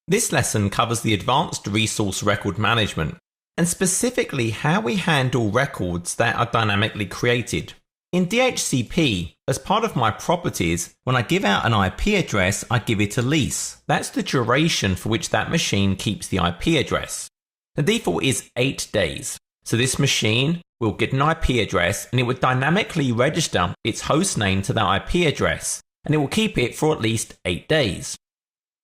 This lesson covers the advanced resource record management, and specifically how we handle records that are dynamically created. In DHCP, as part of my properties, when I give out an IP address, I give it a lease. That's the duration for which that machine keeps the IP address. The default is 8 days. So this machine will get an IP address and it would dynamically register its host name to that IP address, and it will keep it for at least 8 days.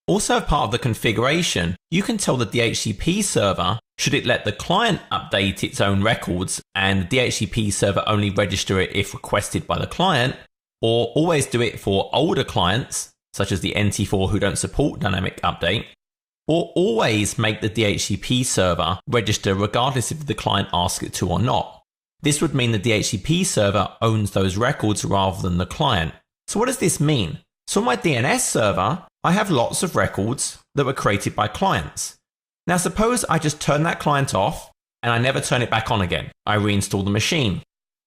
Also, as part of the configuration, you can tell the DHCP server should it let the client update its own records and the DHCP server only register it if requested by the client, or always do it for older clients, such as the NT4 who don't support dynamic update, or always make the DHCP server register regardless if the client asks it to or not. This would mean the DHCP server owns those records rather than the client. So what does this mean? So on my DNS server, I have lots of records that were created by clients. Now suppose I just turn that client off and I never turn it back on again. I reinstall the machine.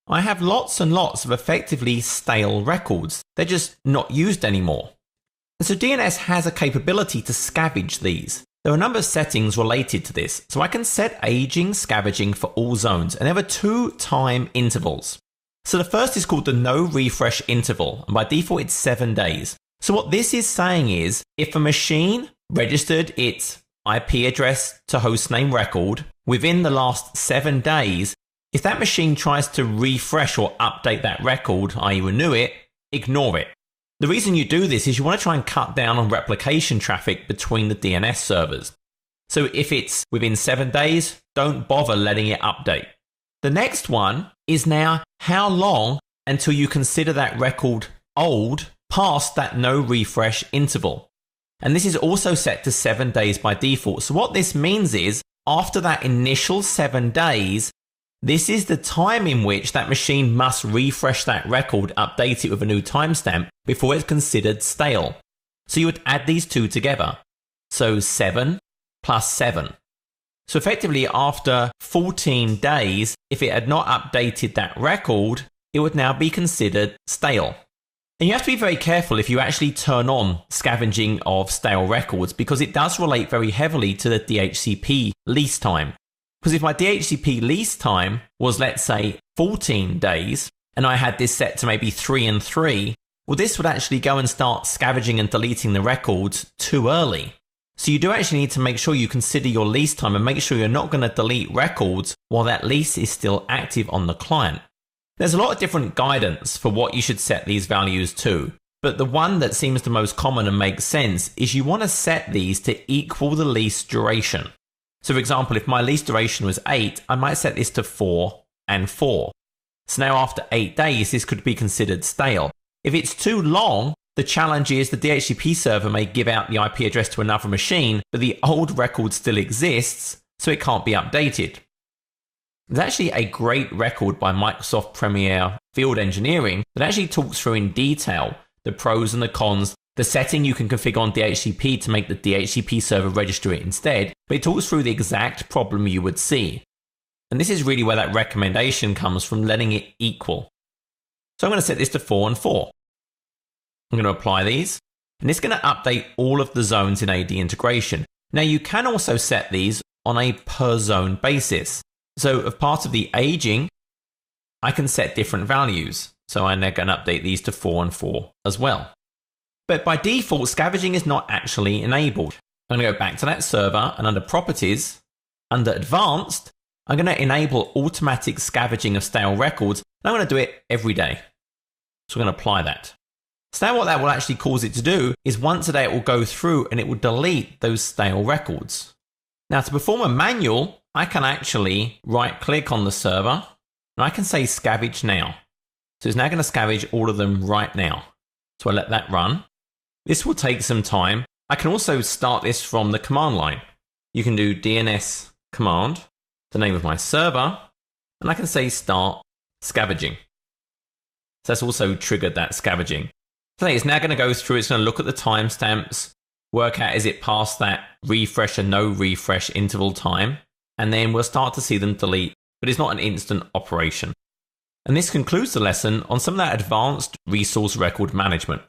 I have lots and lots of effectively stale records. They're just not used anymore. And so DNS has a capability to scavenge these. There are a number of settings related to this. So I can set aging scavenging for all zones, and there are 2 time intervals. So the first is called the no refresh interval, and by default it's 7 days. So what this is saying is, if a machine registered its IP address to hostname record within the last 7 days, if that machine tries to refresh or update that record, i.e. renew it, ignore it. The reason you do this is you want to try and cut down on replication traffic between the DNS servers. So if it's within 7 days, don't bother letting it update. The next one is now how long until you consider that record old past that no refresh interval. And this is also set to 7 days by default. So what this means is after that initial 7 days, this is the time in which that machine must refresh that record, update it with a new timestamp before it's considered stale. So you would add these 2 together. So 7 plus 7. So effectively after 14 days, if it had not updated that record, it would now be considered stale. And you have to be very careful if you actually turn on scavenging of stale records, because it does relate very heavily to the DHCP lease time. Because if my DHCP lease time was, let's say, 14 days, and I had this set to maybe 3 and 3, well, this would actually go and start scavenging and deleting the records too early. So you do actually need to make sure you consider your lease time and make sure you're not going to delete records while that lease is still active on the client. There's a lot of different guidance for what you should set these values to, but the one that seems the most common and makes sense is you want to set these to equal the lease duration. So for example, if my lease duration was 8, I might set this to 4 and 4. So now after 8 days, this could be considered stale. If it's too long, the challenge is the DHCP server may give out the IP address to another machine, but the old record still exists, so it can't be updated. There's actually a great record by Microsoft Premier Field Engineering that actually talks through in detail the pros and the cons, the setting you can configure on DHCP to make the DHCP server register it instead, but it talks through the exact problem you would see. And this is really where that recommendation comes from, letting it equal. So I'm going to set this to 4 and 4. I'm going to apply these, and it's going to update all of the zones in AD integration. Now you can also set these on a per zone basis. So as part of the aging, I can set different values. So I'm now going to update these to 4 and 4 as well. But by default, scavenging is not actually enabled. I'm going to go back to that server, and under properties, under advanced, I'm going to enable automatic scavenging of stale records. And I'm going to do it every day. So I'm going to apply that. So now what that will actually cause it to do is once a day it will go through and it will delete those stale records. Now to perform a manual, I can actually right click on the server and I can say scavenge now. So it's now going to scavenge all of them right now. So I let that run. This will take some time. I can also start this from the command line. You can do DNS command, the name of my server, and I can say start scavenging. So that's also triggered that scavenging. So it's now going to go through, it's going to look at the timestamps, work out is it past that refresh and no refresh interval time, and then we'll start to see them delete, but it's not an instant operation. And this concludes the lesson on some of that advanced resource record management.